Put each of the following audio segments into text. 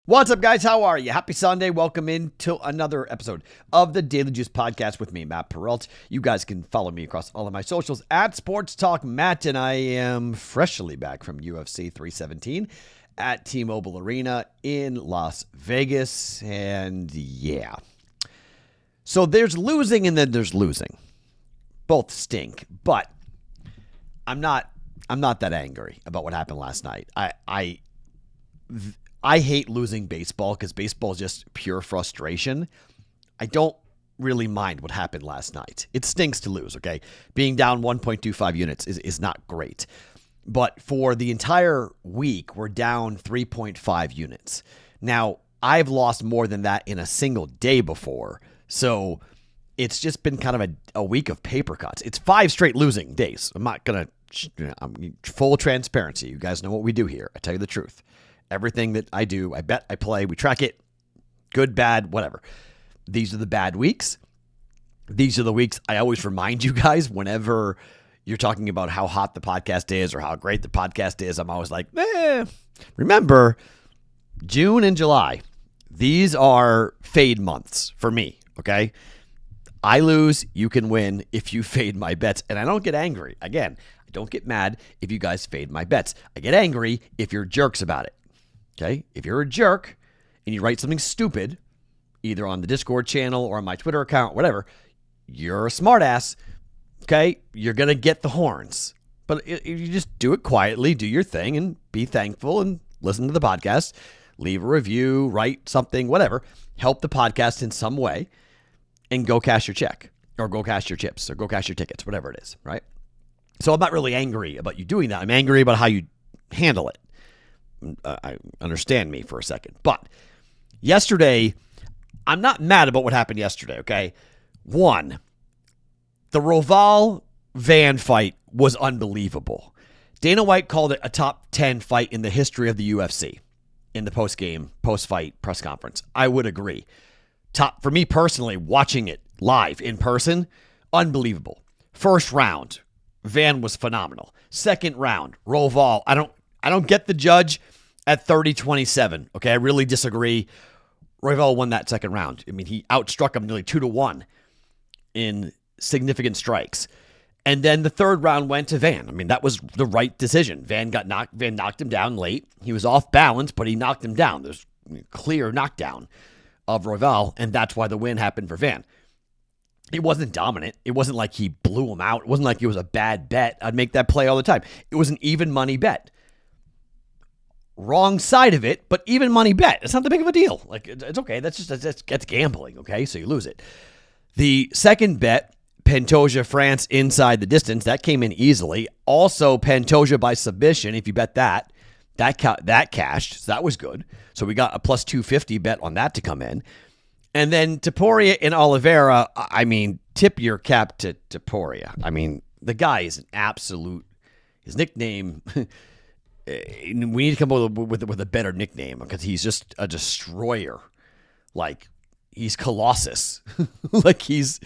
What's up, guys? How are you? Happy Sunday. Welcome into another episode of the Daily Juice Podcast with me, Matt Perrault. You guys can follow me across all of my socials at Sports Talk Matt, and I am freshly back from UFC 317 at T-Mobile Arena in Las Vegas. And yeah. So there's losing and then there's losing. Both stink, but I'm not that angry about what happened last night. I hate losing baseball because baseball is just pure frustration. I don't really mind what happened last night. It stinks to lose, okay? Being down 1.25 units is not great. But for the entire week, we're down 3.5 units. Now, I've lost more than that in a single day before. So it's just been kind of a week of paper cuts. It's 5 straight losing days. I'm not going to, I'm full transparency. You guys know what we do here. I tell you the truth. Everything that I do, I bet, I play, we track it. Good, bad, whatever. These are the bad weeks. These are the weeks I always remind you guys whenever you're talking about how hot the podcast is or how great the podcast is. I'm always like, remember, June and July, these are fade months for me, okay? I lose, you can win if you fade my bets. And I don't get angry. Again, I don't get mad if you guys fade my bets. I get angry if you're jerks about it. Okay, if you're a jerk and you write something stupid, either on the Discord channel or on my Twitter account, whatever, you're a smartass. Okay, you're going to get the horns. But if you just do it quietly, do your thing, and be thankful and listen to the podcast, leave a review, write something, whatever, help the podcast in some way, and go cash your check or go cash your chips or go cash your tickets, whatever it is, right? So I'm not really angry about you doing that. I'm angry about how you handle it. I understand me for a second. But yesterday, I'm not mad about what happened yesterday, okay? One, the Roval-Van fight was unbelievable. Dana White called it a top 10 fight in the history of the UFC in the post-fight press conference. I would agree. For me personally, watching it live in person, unbelievable. First round, Van was phenomenal. Second round, Roval, I don't get the judge at 30-27. Okay, I really disagree. Roval won that second round. I mean, he outstruck him nearly 2-1 in significant strikes. And then the third round went to Van. I mean, that was the right decision. Van knocked him down late. He was off balance, but he knocked him down. There's a clear knockdown of Roval, and that's why the win happened for Van. It wasn't dominant. It wasn't like he blew him out. It wasn't like it was a bad bet. I'd make that play all the time. It was an even money bet. Wrong side of it, but even money bet. It's not that big of a deal. Like, it's okay. That's gambling, okay? So you lose it. The second bet, Pantoja France inside the distance, that came in easily. Also, Pantoja by submission, if you bet that cashed. So that was good. So we got a plus 250 bet on that to come in. And then Tapora and Oliveira, I mean, tip your cap to Tapora. I mean, the guy is an absolute, his nickname... We need to come up with a better nickname because he's just a destroyer. Like, he's Colossus. Like, he's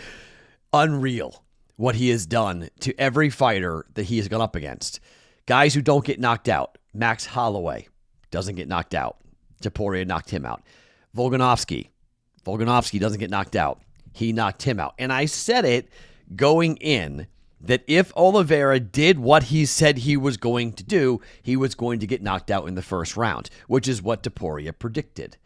unreal what he has done to every fighter that he has gone up against. Guys who don't get knocked out. Max Holloway doesn't get knocked out. Tapora knocked him out. Volkanovski doesn't get knocked out. He knocked him out. And I said it going in that if Oliveira did what he said he was going to do, he was going to get knocked out in the first round, which is what Tapora predicted.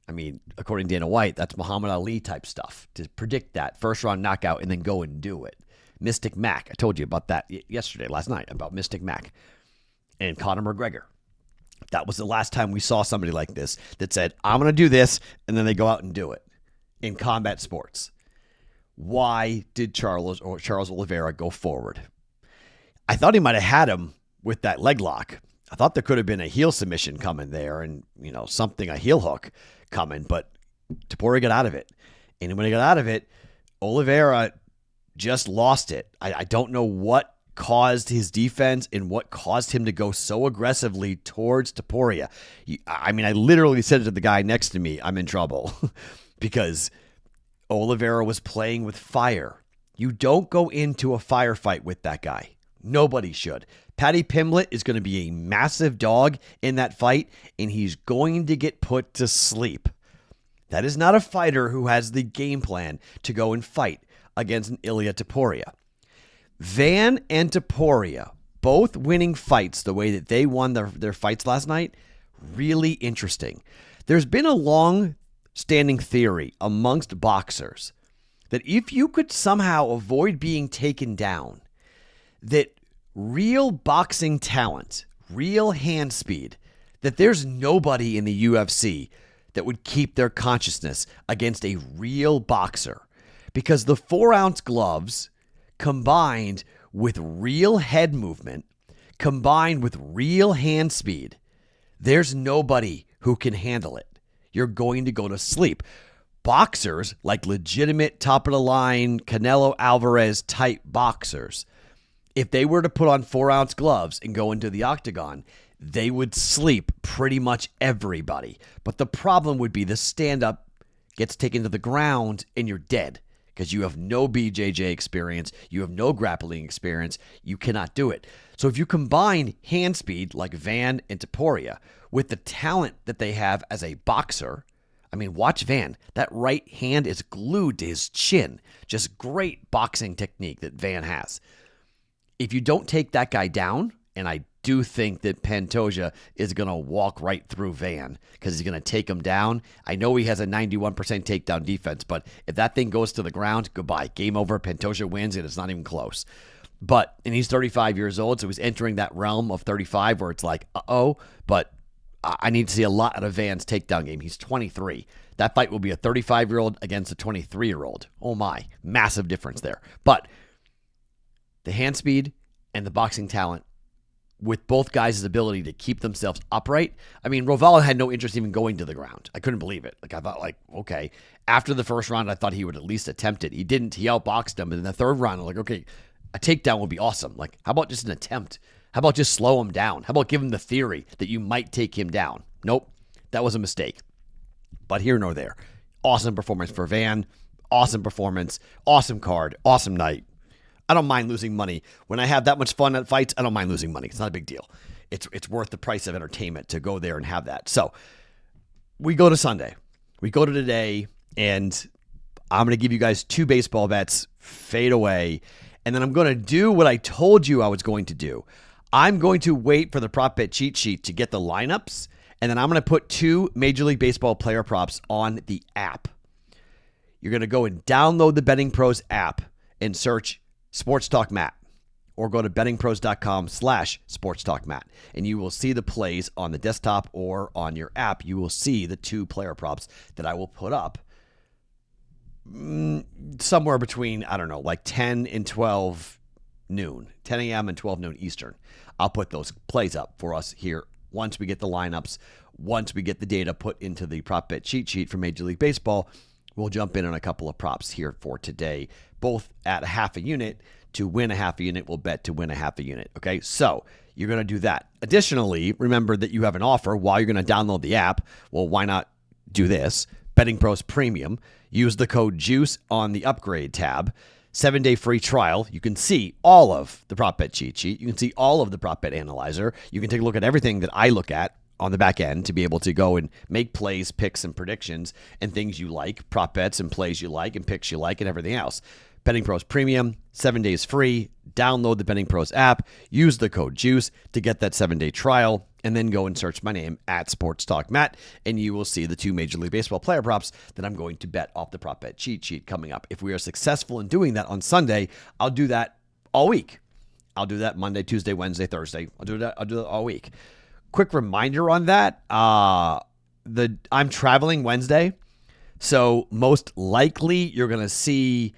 I mean, according to Dana White, that's Muhammad Ali type stuff, to predict that first round knockout and then go and do it. Mystic Mac, I told you about that last night, about Mystic Mac and Conor McGregor. That was the last time we saw somebody like this that said, I'm going to do this, and then they go out and do it in combat sports. Why did Charles Oliveira go forward? I thought he might have had him with that leg lock. I thought there could have been a heel submission coming there and, a heel hook coming, but Tapora got out of it. And when he got out of it, Oliveira just lost it. I don't know what caused his defense and what caused him to go so aggressively towards Tapora. I mean, I literally said it to the guy next to me, I'm in trouble because Oliveira was playing with fire. You don't go into a firefight with that guy. Nobody should. Patty Pimblett is going to be a massive dog in that fight, and he's going to get put to sleep. That is not a fighter who has the game plan to go and fight against an Ilia Tapora. Van and Tapora, both winning fights the way that they won their fights last night, really interesting. There's been a long-standing theory amongst boxers that if you could somehow avoid being taken down, that real boxing talent, real hand speed, that there's nobody in the UFC that would keep their consciousness against a real boxer. Because the 4-ounce gloves combined with real head movement, combined with real hand speed, there's nobody who can handle it. You're going to go to sleep. Boxers, like legitimate top-of-the-line Canelo Alvarez type boxers, if they were to put on 4-ounce gloves and go into the octagon, they would sleep pretty much everybody. But the problem would be the stand-up gets taken to the ground and you're dead because you have no BJJ experience. You have no grappling experience. You cannot do it. So if you combine hand speed like Van and Tapora with the talent that they have as a boxer, I mean, watch Van. That right hand is glued to his chin. Just great boxing technique that Van has. If you don't take that guy down, and I do think that Pantoja is going to walk right through Van because he's going to take him down. I know he has a 91% takedown defense, but if that thing goes to the ground, goodbye. Game over. Pantoja wins, and it's not even close. And he's 35 years old, so he's entering that realm of 35 where it's like, but I need to see a lot out of Van's takedown game. He's 23. That fight will be a 35-year-old against a 23-year-old. Oh my, massive difference there. But the hand speed and the boxing talent with both guys' ability to keep themselves upright. I mean, Rovallo had no interest even going to the ground. I couldn't believe it. I thought, okay. After the first round, I thought he would at least attempt it. He didn't. He outboxed him. And in the third round, I'm like, okay, a takedown would be awesome. How about just an attempt? How about just slow him down? How about give him the theory that you might take him down? Nope. That was a mistake. But here nor there. Awesome performance for Van. Awesome performance. Awesome card. Awesome night. I don't mind losing money. When I have that much fun at fights, I don't mind losing money. It's not a big deal. It's worth the price of entertainment to go there and have that. So we go to Sunday. We go to today, and I'm going to give you guys 2 baseball bets, fade away, and then I'm going to do what I told you I was going to do. I'm going to wait for the prop bet cheat sheet to get the lineups, and then I'm going to put 2 Major League Baseball player props on the app. You're going to go and download the BettingPros app and search Sports Talk Matt, or go to bettingpros.com/sportstalkmatt, and you will see the plays on the desktop or on your app. You will see the 2 player props that I will put up somewhere between, 10 and 12 noon, 10 a.m. and 12 noon Eastern. I'll put those plays up for us here once we get the lineups, once we get the data put into the prop bet cheat sheet for Major League Baseball. We'll jump in on a couple of props here for today, both at a half a unit. To win a half a unit, we'll bet to win a half a unit. Okay, so you're going to do that. Additionally, remember that you have an offer while you're going to download the app. Well, why not do this? Betting Pros Premium. Use the code JUICE on the upgrade tab. 7-day free trial. You can see all of the prop bet cheat sheet. You can see all of the prop bet analyzer. You can take a look at everything that I look at on the back end to be able to go and make plays, picks, and predictions and things you like, prop bets and plays you like and picks you like and everything else. Betting Pros Premium, 7 days free. Download the Betting Pros app. Use the code JUICE to get that 7-day trial, and then go and search my name at Sports Talk Matt, and you will see the 2 Major League Baseball player props that I'm going to bet off the prop bet cheat sheet coming up. If we are successful in doing that on Sunday, I'll do that all week. I'll do that Monday, Tuesday, Wednesday, Thursday. I'll do that all week. Quick reminder on that. I'm traveling Wednesday, so most likely you're going to see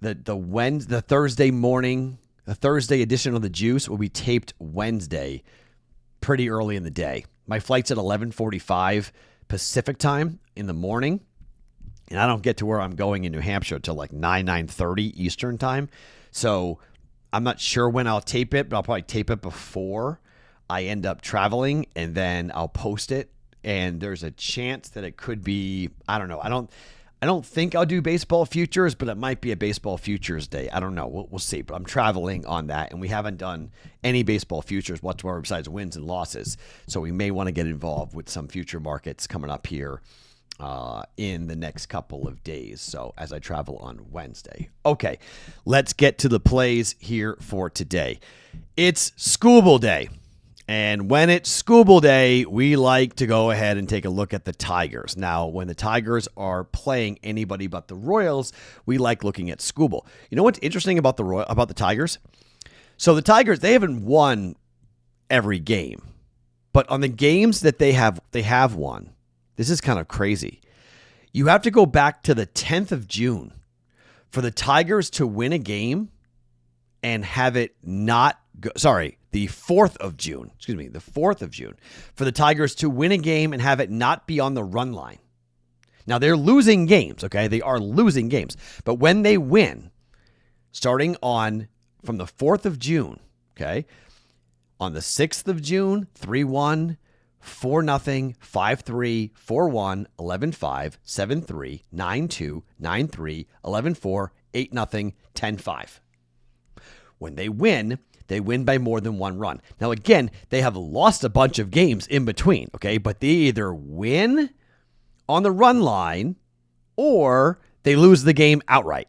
the Thursday morning, the Thursday edition of the Juice will be taped Wednesday, pretty early in the day. My flight's at 11:45 Pacific time in the morning, and I don't get to where I'm going in New Hampshire till like 9:30 Eastern time. So I'm not sure when I'll tape it, but I'll probably tape it before I end up traveling, and then I'll post it. And there's a chance that it could be, I don't know. I I don't think I'll do baseball futures, but it might be a baseball futures day. I don't know. We'll see. But I'm traveling on that, and we haven't done any baseball futures whatsoever besides wins and losses. So we may want to get involved with some future markets coming up here in the next couple of days. So as I travel on Wednesday. Okay, let's get to the plays here for today. It's Scooble Day. And when it's Scooble Day, we like to go ahead and take a look at the Tigers. Now, when the Tigers are playing anybody but the Royals, we like looking at Scooble. You know what's interesting about the Tigers? So the Tigers, they haven't won every game. But on the games that they have won, this is kind of crazy. You have to go back to the 10th of June for the Tigers to win a game and have it not go, the 4th of June. The 4th of June for the Tigers to win a game and have it not be on the run line. Now, they're losing games, okay? They are losing games. But when they win, starting from the 4th of June, okay, on the 6th of June, 3-1, 4-0, 5-3, 4-1, 11-5, 7-3, 9-2, 9-3, 11-4, 8-0, 10-5. When they win by more than one run. Now, again, they have lost a bunch of games in between, okay? But they either win on the run line or they lose the game outright.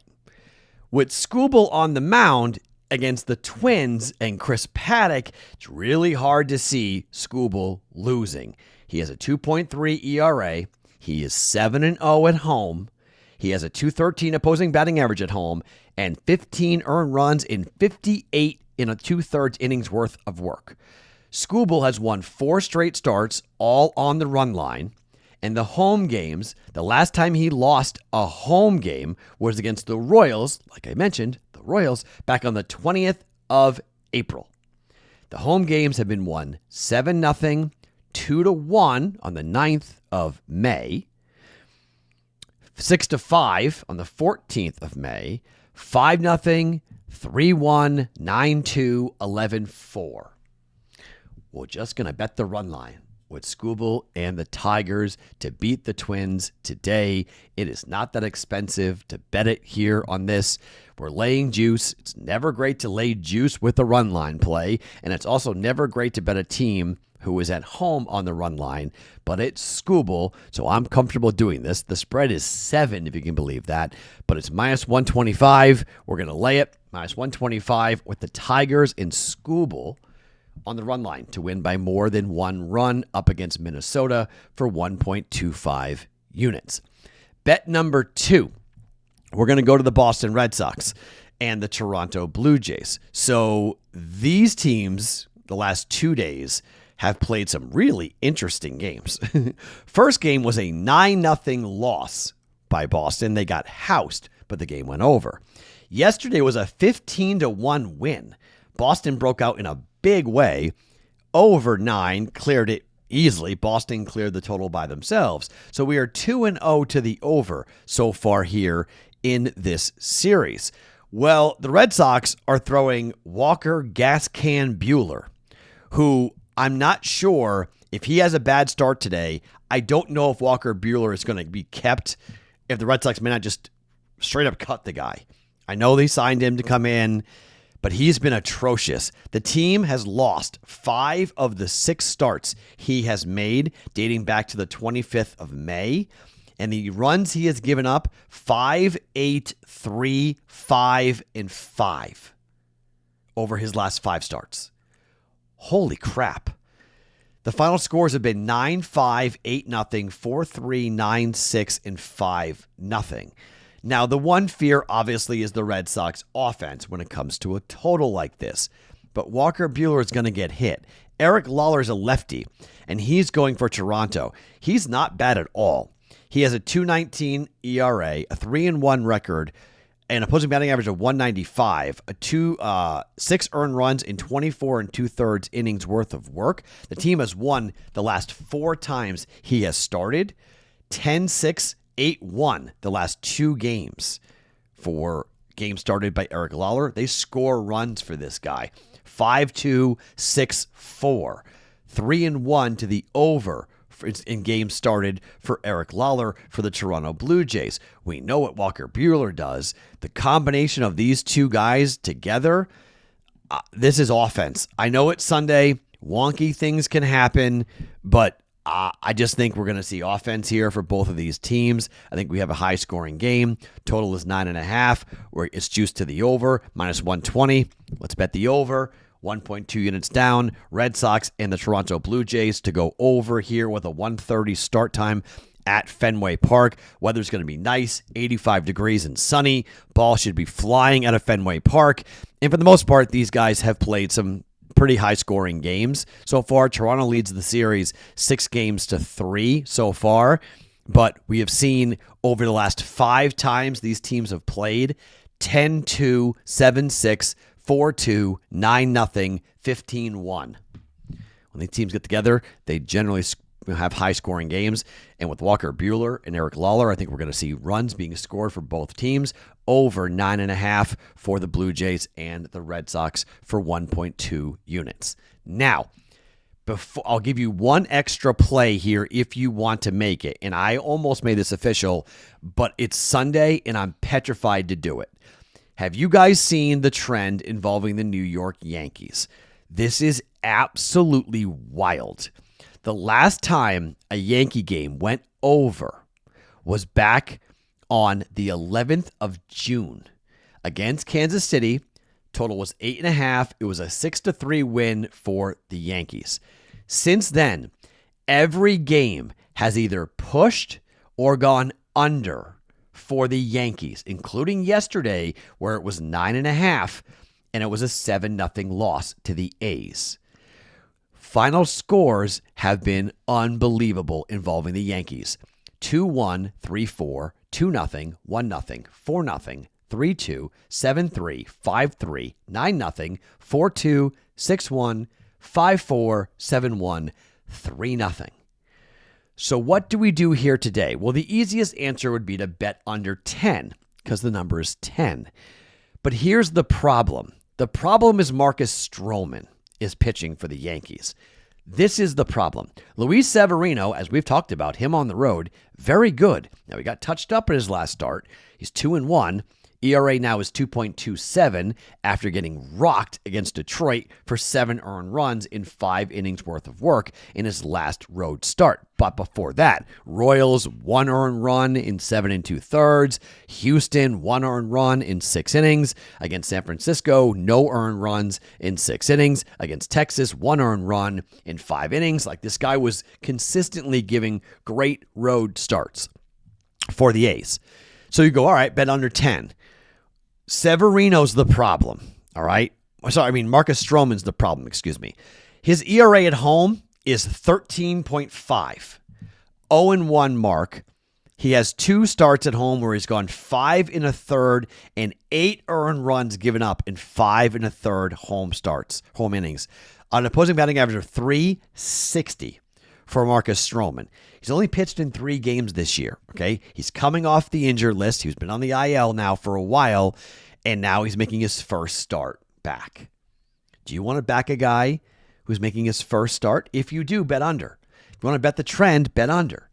With Scooble on the mound against the Twins and Chris Paddock, it's really hard to see Scooble losing. He has a 2.3 ERA. He is 7-0 at home. He has a 213 opposing batting average at home and 15 earned runs in 58 in a 2/3 innings worth of work. Scooble has won 4 straight starts, all on the run line. And the home games, the last time he lost a home game was against the Royals, like I mentioned, the Royals, back on the 20th of April. The home games have been won 7-0, 2-1 on the 9th of May, 6-5 on the 14th of May, 5-0, 3-1, 9-2, 11-4. We're just going to bet the run line with Scooble and the Tigers to beat the Twins today. It is not that expensive to bet it here on this. We're laying juice. It's never great to lay juice with a run line play, and it's also never great to bet a team who is at home on the run line, but it's Scooble, so I'm comfortable doing this. The spread is 7, if you can believe that, but it's -125. We're going to lay it, -125 with the Tigers and Scooble on the run line to win by more than one run up against Minnesota for 1.25 units. Bet number 2, we're going to go to the Boston Red Sox and the Toronto Blue Jays. So these teams, the last 2 days, have played some really interesting games. First game was a 9-0 loss by Boston. They got housed, but the game went over. Yesterday was a 15-1 win. Boston broke out in a big way. Over 9, cleared it easily. Boston cleared the total by themselves. So we are 2-0 to the over so far here in this series. Well, the Red Sox are throwing Walker Gas Can Buehler, who I'm not sure if he has a bad start today. I don't know if Walker Buehler is going to be kept, if the Red Sox may not just straight up cut the guy. I know they signed him to come in, but he's been atrocious. The team has lost 5 of the 6 starts he has made dating back to the 25th of May. And the runs he has given up, 5, 8, 3, 5, and 5 over his last 5 starts. Holy crap. The final scores have been 9-5, 8-0, 4-3, 9-6, and 5-0. Now, the one fear, obviously, is the Red Sox offense when it comes to a total like this. But Walker Buehler is going to get hit. Eric Lawler is a lefty, and he's going for Toronto. He's not bad at all. He has a 2.19 ERA, a 3-1 record, an opposing batting average of 195, 6 earned runs in 24 2/3 innings worth of work. The team has won the last 4 times he has started, 10-6, 8-1 the last 2 games for games started by Eric Lawler. They score runs for this guy. 5-2, 6-4, 3-1 to the over in games started for Eric Lawler for the Toronto Blue Jays. We know what Walker Buehler does. The combination of these two guys together, this is offense. I know it's Sunday. Wonky things can happen, but I just think we're going to see offense here for both of these teams. I think we have a high-scoring game. Total is 9.5, where it's juiced to the over, -120. Let's bet the over. 1.2 units down. Red Sox and the Toronto Blue Jays to go over here with a 1:30 start time at Fenway Park. Weather's going to be nice, 85 degrees and sunny. Ball should be flying out of Fenway Park. And for the most part, these guys have played some pretty high-scoring games so far. Toronto leads the series 6-3 so far, but we have seen over the last 5 times these teams have played 10-2, 7-6, 4-2, 9-0, 15-1. When these teams get together, they generally have high-scoring games. And with Walker Buehler and Eric Lawler, I think we're going to see runs being scored for both teams. Over 9.5 for the Blue Jays and the Red Sox for 1.2 units. Now, I'll give you one extra play here if you want to make it. And I almost made this official, but it's Sunday and I'm petrified to do it. Have you guys seen the trend involving the New York Yankees? This is absolutely wild. The last time a Yankee game went over was back on the 11th of June against Kansas City. Total was 8.5. It was a 6-3 win for the Yankees. Since then, every game has either pushed or gone under for the Yankees, including yesterday where it was 9.5 and it was a 7-0 loss to the A's. Final scores have been unbelievable involving the Yankees. 2-1, 3-4, 2-0, 1-0, 4-0, 3-2, 7-3, 5-3, 9-0, 4-2, 6-1, 5-4, 7-1, 3-0. So what do we do here today? Well, the easiest answer would be to bet under 10 because the number is 10. But here's the problem. The problem is Marcus Stroman is pitching for the Yankees. This is the problem. Luis Severino, as we've talked about, him on the road, very good. Now, he got touched up in his last start. He's 2-1. ERA now is 2.27 after getting rocked against Detroit for 7 earned runs in 5 innings worth of work in his last road start. But before that, Royals 1 earned run in 7 2/3. Houston 1 earned run in 6 innings. Against San Francisco, no earned runs in 6 innings. Against Texas, 1 earned run in 5 innings. Like, this guy was consistently giving great road starts for the A's. So you go, all right, bet under 10. Severino's the problem, all right? Marcus Stroman's the problem, excuse me. His ERA at home is 13.5. 0-1 mark. He has 2 starts at home where he's gone 5 1/3 and 8 earned runs given up in 5 1/3 home innings. An opposing batting average of 360 for Marcus Stroman. He's only pitched in 3 games this year, okay? He's coming off the injured list. He's been on the IL now for a while, and now he's making his first start back. Do you want to back a guy who's making his first start? If you do, bet under. If you want to bet the trend, bet under.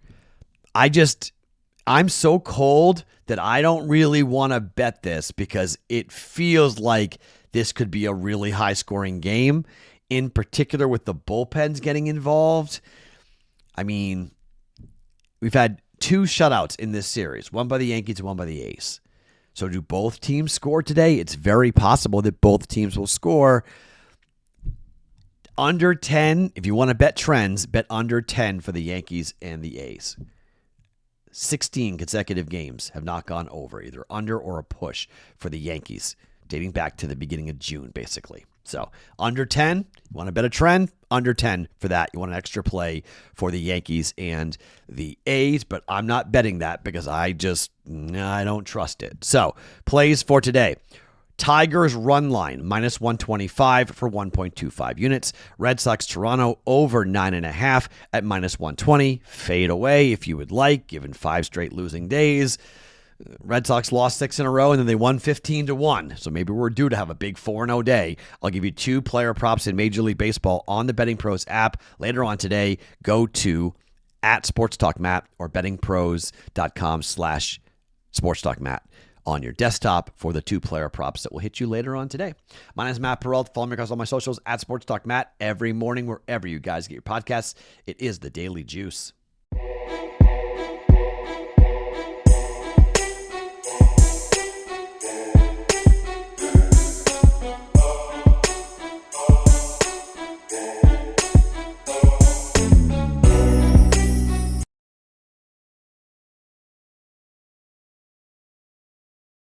I'm so cold that I don't really want to bet this because it feels like this could be a really high-scoring game, in particular with the bullpens getting involved. I mean, we've had 2 shutouts in this series, one by the Yankees and one by the A's. So do both teams score today? It's very possible that both teams will score. Under 10, if you want to bet trends, bet under 10 for the Yankees and the A's. 16 consecutive games have not gone over, either under or a push for the Yankees, dating back to the beginning of June, basically. So under 10, you want to bet a trend? Under 10 for that. You want an extra play for the Yankees and the A's, but I'm not betting that because I don't trust it. So plays for today. Tigers run line, -125 for 1.25 units. Red Sox Toronto over 9.5 at -120. Fade away if you would like, given 5 straight losing days. Red Sox lost 6 in a row, and then they won 15-1. So maybe we're due to have a big 4-0 day. I'll give you 2 player props in Major League Baseball on the BettingPros app later on today. Go to at SportsTalkMatt or bettingpros.com/SportsTalkMatt on your desktop for the 2-player props that will hit you later on today. My name is Matt Perrault. Follow me across all my socials at SportsTalkMatt every morning, wherever you guys get your podcasts. It is the Daily Juice.